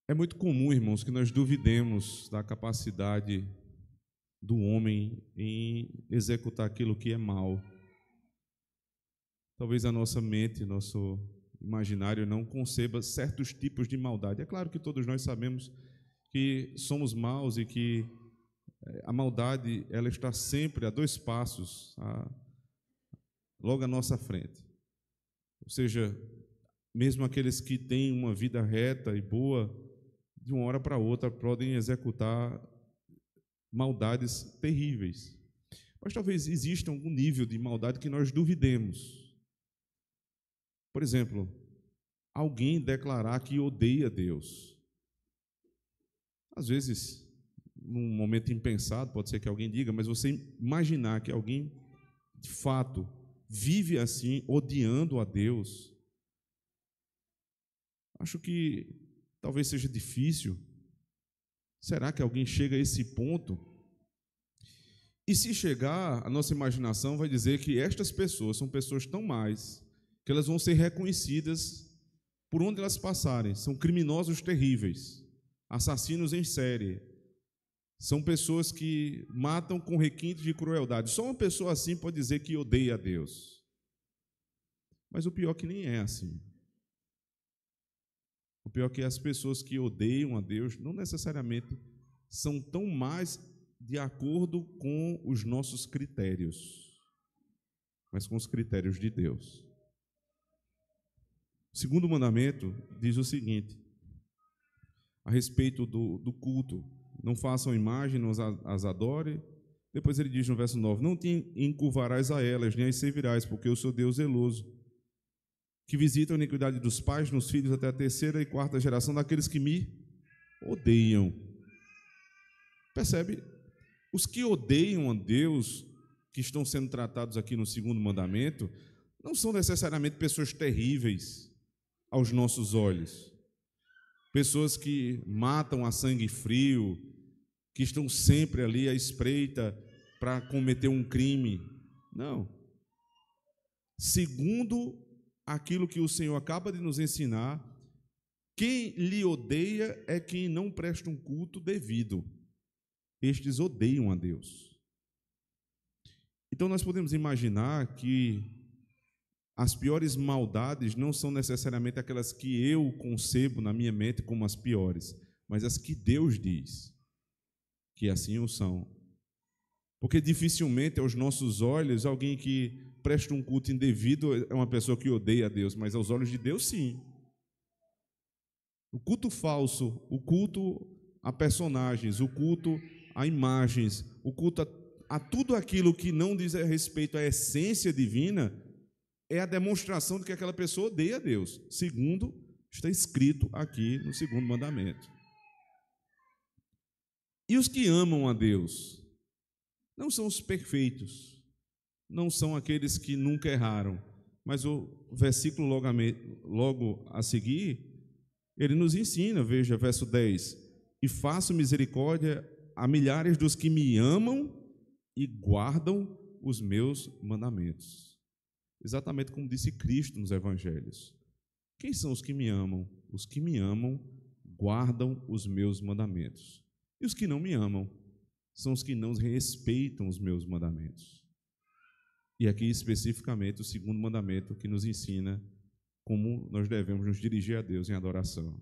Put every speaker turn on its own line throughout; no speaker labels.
É muito comum, irmãos, que nós duvidemos da capacidade do homem em executar aquilo que é mal. Talvez a nossa mente, nosso imaginário não conceba certos tipos de maldade. É claro que todos nós sabemos que somos maus e que a maldade ela está sempre a dois passos, logo à nossa frente. Ou seja, mesmo aqueles que têm uma vida reta e boa, de uma hora para outra podem executar maldades terríveis. Mas talvez exista algum nível de maldade que nós duvidemos. Por exemplo, alguém declarar que odeia Deus. Às vezes, num momento impensado, pode ser que alguém diga, mas você imaginar que alguém, de fato, vive assim, odiando a Deus, acho que talvez seja difícil. Será que alguém chega a esse ponto? E se chegar, a nossa imaginação vai dizer que estas pessoas são pessoas tão más que elas vão ser reconhecidas por onde elas passarem. São criminosos terríveis, assassinos em série. São pessoas que matam com requinte de crueldade. Só uma pessoa assim pode dizer que odeia a Deus. Mas o pior é que nem é assim. O pior é que as pessoas que odeiam a Deus não necessariamente são tão mais de acordo com os nossos critérios, mas com os critérios de Deus. O segundo mandamento diz o seguinte, a respeito do culto: não façam imagem, não as adore. Depois ele diz no verso 9: não te encurvarás a elas, nem as servirás, porque eu sou Deus zeloso, que visita a iniquidade dos pais nos filhos até a terceira e quarta geração daqueles que me odeiam. Percebe? Os que odeiam a Deus, que estão sendo tratados aqui no segundo mandamento, não são necessariamente pessoas terríveis aos nossos olhos. Pessoas que matam a sangue frio, que estão sempre ali à espreita para cometer um crime. Não. Segundo aquilo que o Senhor acaba de nos ensinar, quem lhe odeia é quem não presta um culto devido. Estes odeiam a Deus. Então nós podemos imaginar que as piores maldades não são necessariamente aquelas que eu concebo na minha mente como as piores, mas as que Deus diz que assim o são. Porque dificilmente aos nossos olhos alguém que presta um culto indevido é uma pessoa que odeia a Deus, mas aos olhos de Deus sim. O culto falso, o culto a personagens, o culto a imagens, o culto a tudo aquilo que não diz respeito à essência divina, é a demonstração de que aquela pessoa odeia a Deus, segundo está escrito aqui no segundo mandamento. E os que amam a Deus não são os perfeitos, não são aqueles que nunca erraram, mas o versículo logo a seguir, ele nos ensina, veja, verso 10: e faço misericórdia a milhares dos que me amam e guardam os meus mandamentos. Exatamente como disse Cristo nos evangelhos. Quem são os que me amam? Os que me amam guardam os meus mandamentos. E os que não me amam são os que não respeitam os meus mandamentos. E aqui especificamente o segundo mandamento que nos ensina como nós devemos nos dirigir a Deus em adoração.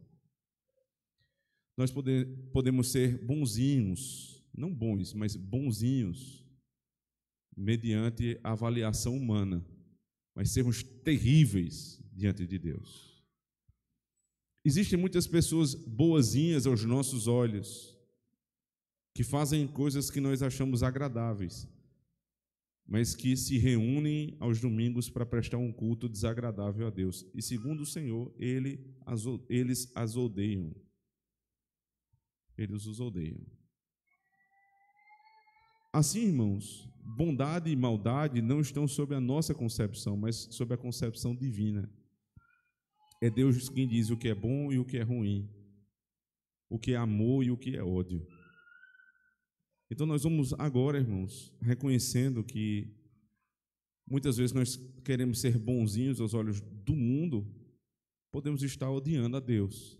Nós podemos ser bonzinhos, não bons, mas bonzinhos, mediante a avaliação humana, mas sermos terríveis diante de Deus. Existem muitas pessoas boazinhas aos nossos olhos, que fazem coisas que nós achamos agradáveis, mas que se reúnem aos domingos para prestar um culto desagradável a Deus. E segundo o Senhor, eles as odeiam. Eles os odeiam. Assim, irmãos, bondade e maldade não estão sob a nossa concepção, mas sob a concepção divina. É Deus quem diz o que é bom e o que é ruim, o que é amor e o que é ódio. Então nós vamos agora, irmãos, reconhecendo que muitas vezes nós queremos ser bonzinhos aos olhos do mundo, podemos estar odiando a Deus.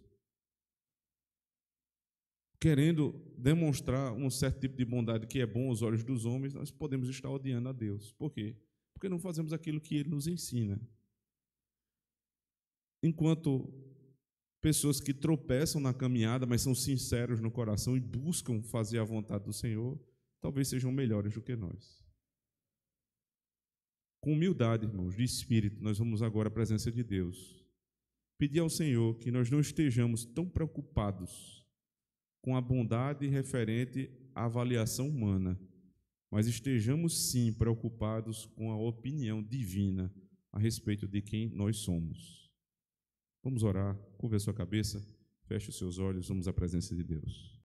querendo demonstrar um certo tipo de bondade que é bom aos olhos dos homens, nós podemos estar odiando a Deus. Por quê? Porque não fazemos aquilo que Ele nos ensina. Enquanto pessoas que tropeçam na caminhada, mas são sinceros no coração e buscam fazer a vontade do Senhor, talvez sejam melhores do que nós. Com humildade, irmãos, de espírito, nós vamos agora à presença de Deus. Pedir ao Senhor que nós não estejamos tão preocupados com a bondade referente à avaliação humana, mas estejamos sim preocupados com a opinião divina a respeito de quem nós somos. Vamos orar, curva a sua cabeça, feche os seus olhos, vamos à presença de Deus.